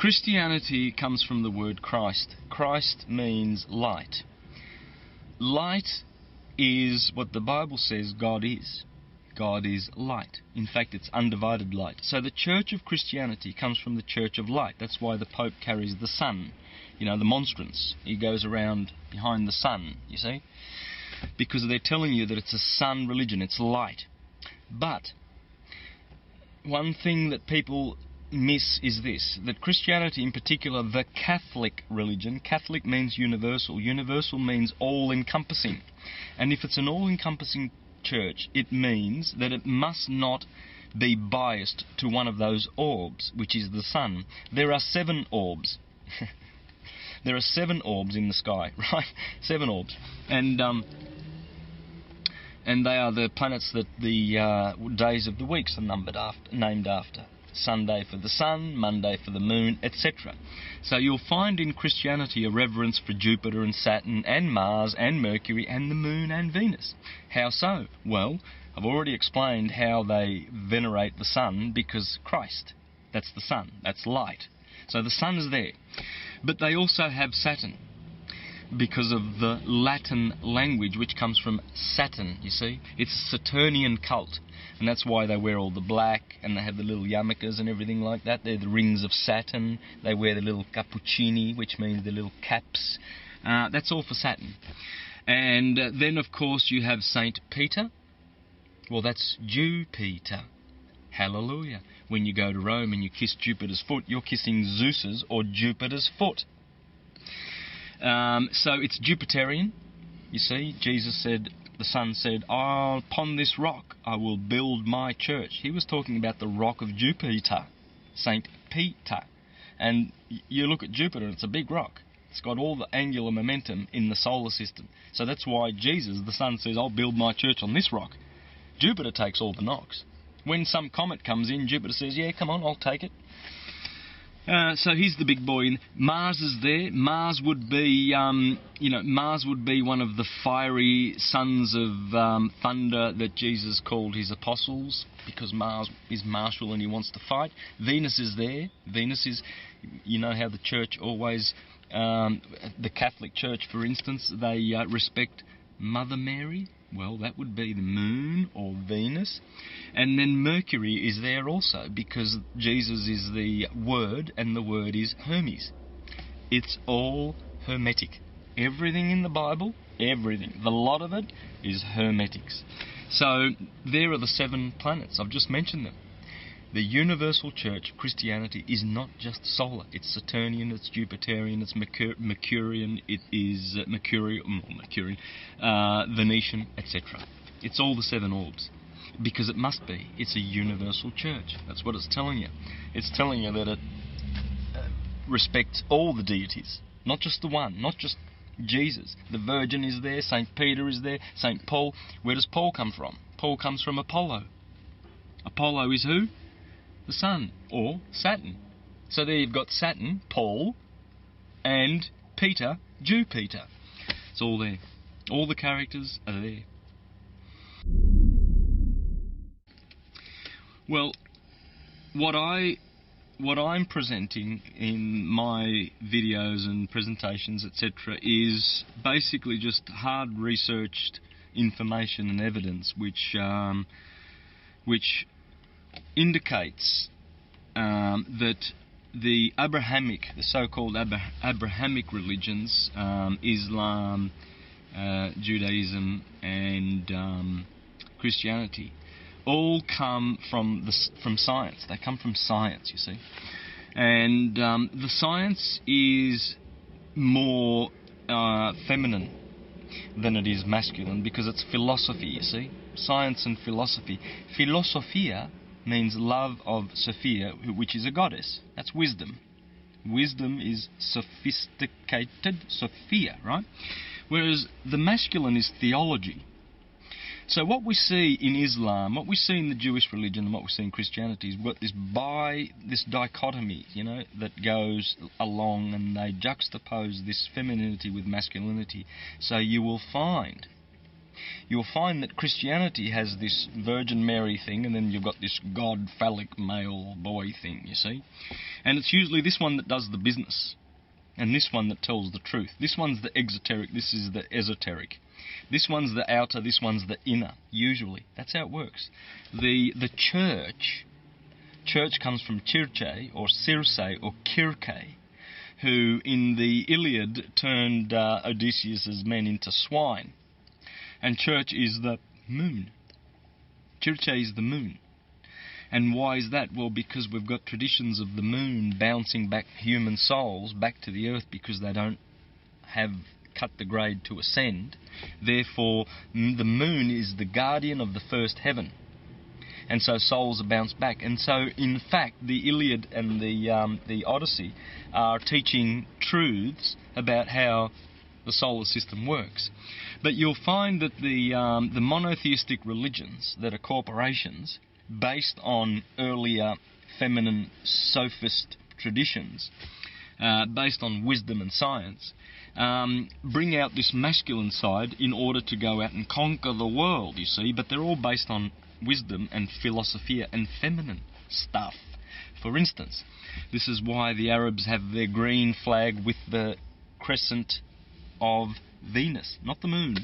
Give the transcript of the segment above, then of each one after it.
Christianity comes from the word Christ. Christ means light. Light is what the Bible says God is. God is light. In fact, it's undivided light. So the Church of Christianity comes from the Church of Light. That's why the Pope carries the sun, the monstrance. He goes around behind the sun, you see, because they're telling you that it's a sun religion, it's light. But one thing that people miss is this, that Christianity, in particular the Catholic religion, Catholic means universal, universal means all-encompassing, and if it's an all-encompassing church, it means that it must not be biased to one of those orbs, which is the sun. There are 7 orbs. There are 7 orbs in the sky, right? 7 orbs, and they are the planets that the days of the weeks are named after. Sunday for the sun, Monday for the moon, etc. So you'll find in Christianity a reverence for Jupiter and Saturn and Mars and Mercury and the moon and Venus. How so? Well, I've already explained how they venerate the sun, because Christ, that's the sun, that's light. So the sun is there. But they also have Saturn, because of the Latin language, which comes from Saturn, you see. It's a Saturnian cult, and that's why they wear all the black, and they have the little yarmulkes and everything like that. They're the rings of Saturn. They wear the little cappuccini, which means the little caps. That's all for Saturn. And then, of course, you have Saint Peter. Well, that's Jupiter. Hallelujah. When you go to Rome and you kiss Jupiter's foot, you're kissing Zeus's or Jupiter's foot. So it's Jupiterian. You see, Jesus said, the Son said, upon this rock I will build my church. He was talking about the rock of Jupiter, Saint Peter. And you look at Jupiter, it's a big rock. It's got all the angular momentum in the solar system. So that's why Jesus, the Son, says, I'll build my church on this rock. Jupiter takes all the knocks. When some comet comes in, Jupiter says, yeah, come on, I'll take it. So he's the big boy. Mars is there. Mars would be, Mars would be one of the fiery sons of thunder that Jesus called his apostles, because Mars is martial and he wants to fight. Venus is there. Venus is, you know how the church always, the Catholic Church, for instance, they respect Mother Mary. Well, that would be the moon or Venus. And then Mercury is there also, because Jesus is the Word, and the Word is Hermes. It's all hermetic. Everything in the Bible, everything, the lot of it is hermetics. So there are the 7 planets. I've just mentioned them. The universal church of Christianity is not just solar. It's Saturnian, it's Jupiterian, it's Mercurian, it is Venetian, etc. It's all the 7 orbs, because it must be. It's a universal church. That's what it's telling you. It's telling you that it respects all the deities, not just the one, not just Jesus. The Virgin is there, St. Peter is there, St. Paul. Where does Paul come from? Paul comes from Apollo. Apollo is who? The sun, or Saturn. So there you've got Saturn, Paul, and Peter, Jupiter. It's all there. All the characters are there. Well, what I'm presenting in my videos and presentations, etc., is basically just hard researched information and evidence which indicates that the so-called Abrahamic religions, Islam, Judaism and Christianity, all come from science. They come from science, you see. And the science is more feminine than it is masculine, because it's philosophy, you see. Science and philosophy. Philosophia means love of Sophia, which is a goddess. That's wisdom. Wisdom is sophisticated Sophia, right? Whereas the masculine is theology. So what we see in Islam, what we see in the Jewish religion, and what we see in Christianity is what this dichotomy, that goes along, and they juxtapose this femininity with masculinity. So you will find you'll find that Christianity has this Virgin Mary thing, and then you've got this God phallic male boy thing, you see. And it's usually this one that does the business, and this one that tells the truth. This one's the exoteric, this is the esoteric. This one's the outer, this one's the inner, usually. That's how it works. The church comes from Circe, or Circe, or Kirke, who in the Iliad turned Odysseus's men into swine. And church is the moon. Circe is the moon. And why is that? Well, because we've got traditions of the moon bouncing back human souls back to the earth because they don't have cut the grade to ascend. Therefore, the moon is the guardian of the first heaven. And so souls are bounced back. And so, in fact, the Iliad and the Odyssey are teaching truths about how the solar system works. But you'll find that the monotheistic religions that are corporations, based on earlier feminine sophist traditions, based on wisdom and science, bring out this masculine side in order to go out and conquer the world, you see. But they're all based on wisdom and philosophia and feminine stuff. For instance, this is why the Arabs have their green flag with the crescent of Venus, not the moon,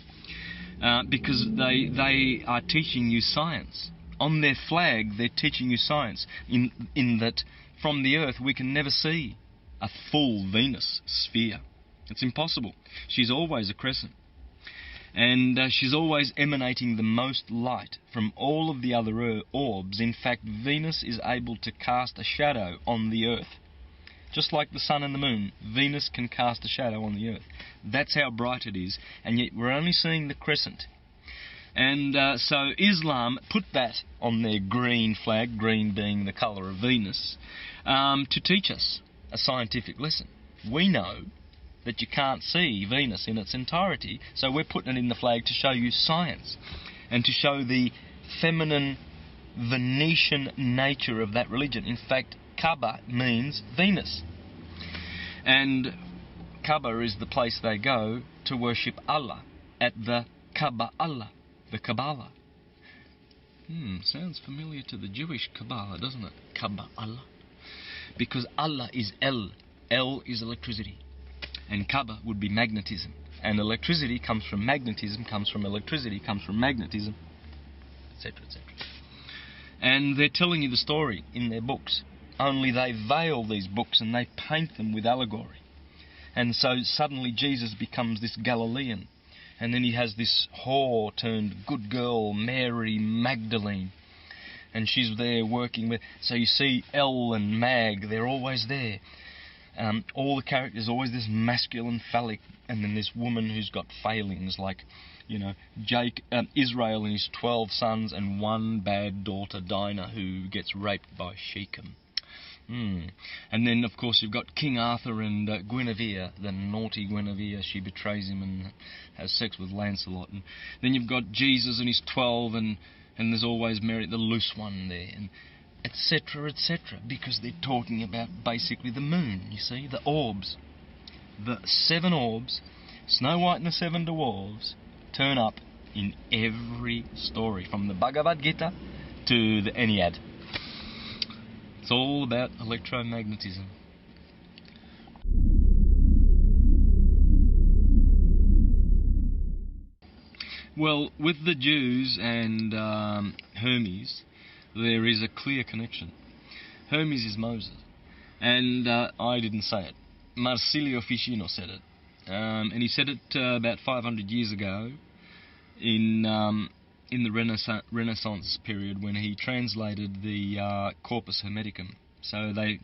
because they are teaching you science. On their flag, they're teaching you science, in that from the Earth we can never see a full Venus sphere. It's impossible. She's always a crescent. And she's always emanating the most light from all of the other orbs. In fact, Venus is able to cast a shadow on the Earth. Just like the sun and the moon, Venus can cast a shadow on the Earth. That's how bright it is, and yet we're only seeing the crescent. And so Islam put that on their green flag, green being the colour of Venus, to teach us a scientific lesson. We know that you can't see Venus in its entirety, so we're putting it in the flag to show you science and to show the feminine Venetian nature of that religion. In fact, Kaaba means Venus, and Kaaba is the place they go to worship Allah, at the Kaaba Allah, the Kabbalah. Sounds familiar to the Jewish Kabbalah, doesn't it? Kaaba Allah. Because Allah is El. El is electricity. And Kaaba would be magnetism. And electricity comes from magnetism, comes from electricity, comes from magnetism, etc., etc. And they're telling you the story in their books. Only they veil these books and they paint them with allegory. And so suddenly Jesus becomes this Galilean. And then he has this whore turned good girl, Mary Magdalene. And she's there working with... So you see El and Mag, they're always there. All the characters, always this masculine phallic, and then this woman who's got failings, like, you know, Israel and his 12 sons and one bad daughter, Dinah, who gets raped by Shechem. And then, of course, you've got King Arthur and Guinevere, the naughty Guinevere. She betrays him and has sex with Lancelot. And then you've got Jesus and his 12, and there's always Mary, the loose one there, and etc., etc., because they're talking about basically the moon, you see, the orbs. The 7 orbs, Snow White and the 7 Dwarves, turn up in every story, from the Bhagavad Gita to the Ennead. It's all about electromagnetism. Well, with the Jews and Hermes, there is a clear connection. Hermes is Moses, and I didn't say it. Marsilio Ficino said it, and he said it about 500 years ago in the Renaissance period, when he translated the Corpus Hermeticum. So they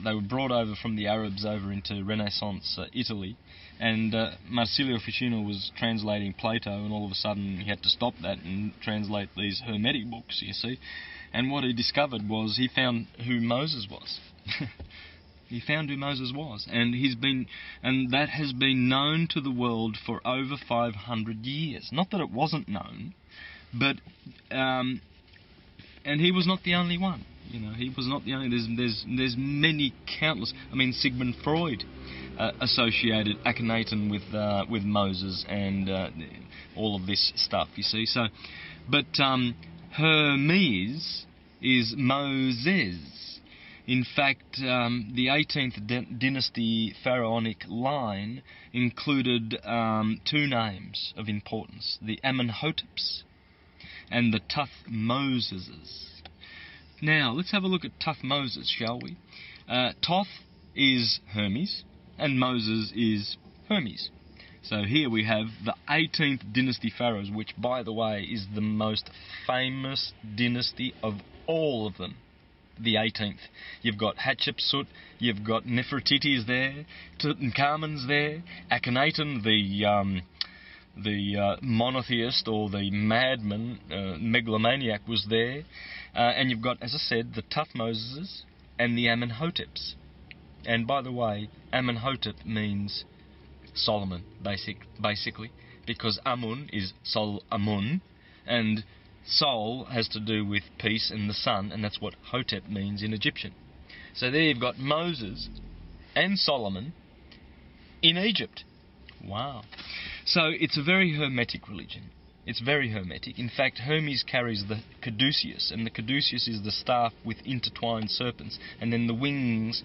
were brought over from the Arabs over into Renaissance Italy, and Marsilio Ficino was translating Plato, and all of a sudden he had to stop that and translate these Hermetic books, you see. And what he discovered was he found who Moses was. He found who Moses was, and that has been known to the world for over 500 years. Not that it wasn't known, but and he was not the only one. You know, he was not the only. There's many, countless. I mean, Sigmund Freud associated Akhenaten with Moses, and all of this stuff, you see. So, but Hermes is Moses. In fact, the 18th dynasty pharaonic line included two names of importance, the Amenhoteps and the Tuthmoseses. Now, let's have a look at Tuthmoses, shall we? Toth is Hermes, and Moses is Hermes. So here we have the 18th dynasty pharaohs, which, by the way, is the most famous dynasty of all of them. The 18th. You've got Hatshepsut, you've got Nefertiti's there, Tutankhamun's there, Akhenaten, the monotheist or the madman, megalomaniac, was there, and you've got, as I said, the Tuthmoseses and the Amenhoteps. And by the way, Amenhotep means Solomon, basically, because Amun is Sol Amun, and Sol has to do with peace and the sun, and that's what Hotep means in Egyptian. So there you've got Moses and Solomon in Egypt. Wow. So it's a very hermetic religion. It's very hermetic. In fact, Hermes carries the caduceus, and the caduceus is the staff with intertwined serpents, and then the wings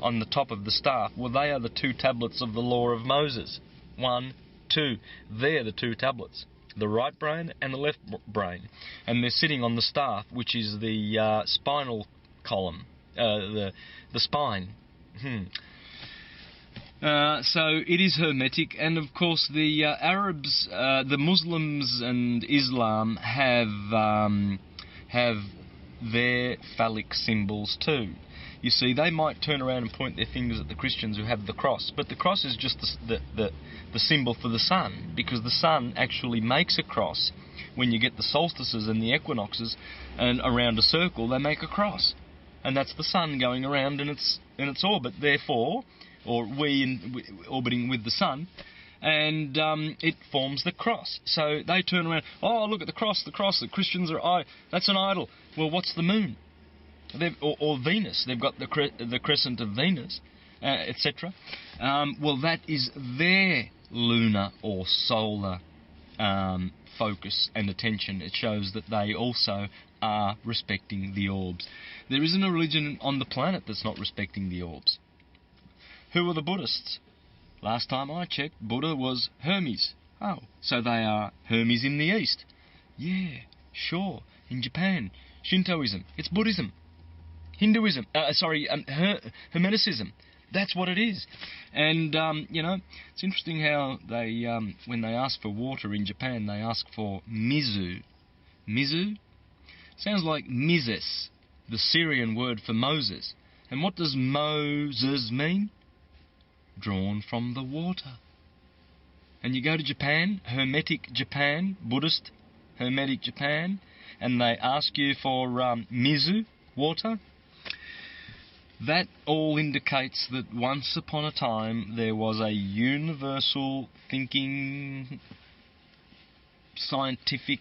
on the top of the staff, well, they are the two tablets of the law of Moses. 1, 2. They're the two tablets, the right brain and the left brain, and they're sitting on the staff, which is the spinal column, the spine. So it is hermetic, and of course the Arabs, the Muslims and Islam have their phallic symbols too. You see, they might turn around and point their fingers at the Christians who have the cross, but the cross is just the symbol for the sun, because the sun actually makes a cross. When you get the solstices and the equinoxes, and around a circle, they make a cross, and that's the sun going around in its orbit. Therefore, or orbiting with the sun, and it forms the cross. So they turn around, oh, look at the cross, the Christians are, that's an idol. Well, what's the moon? Or Venus, they've got the crescent of Venus, etc. Well, that is their lunar or solar focus and attention. It shows that they also are respecting the orbs. There isn't a religion on the planet that's not respecting the orbs. Who are the Buddhists? Last time I checked, Buddha was Hermes. Oh, so they are Hermes in the East. Yeah, sure. In Japan, Shintoism, it's Buddhism. Hinduism, Hermeticism. That's what it is. And, it's interesting how they, when they ask for water in Japan, they ask for mizu. Mizu? Sounds like Mizes, the Syrian word for Moses. And what does Moses mean? Drawn from the water. And you go to Japan, Hermetic Japan, Buddhist Hermetic Japan, and they ask you for mizu, water. That all indicates that once upon a time there was a universal thinking, scientific,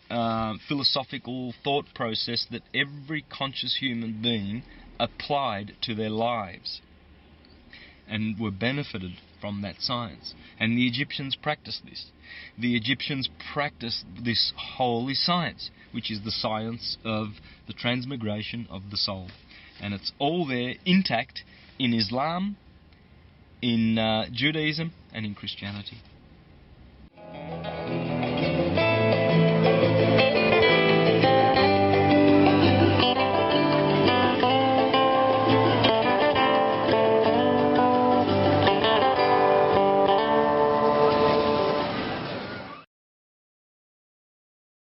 philosophical thought process that every conscious human being applied to their lives and were benefited from that science. And the Egyptians practiced this. The Egyptians practiced this holy science, which is the science of the transmigration of the soul. And it's all there, intact, in Islam, in Judaism, and in Christianity.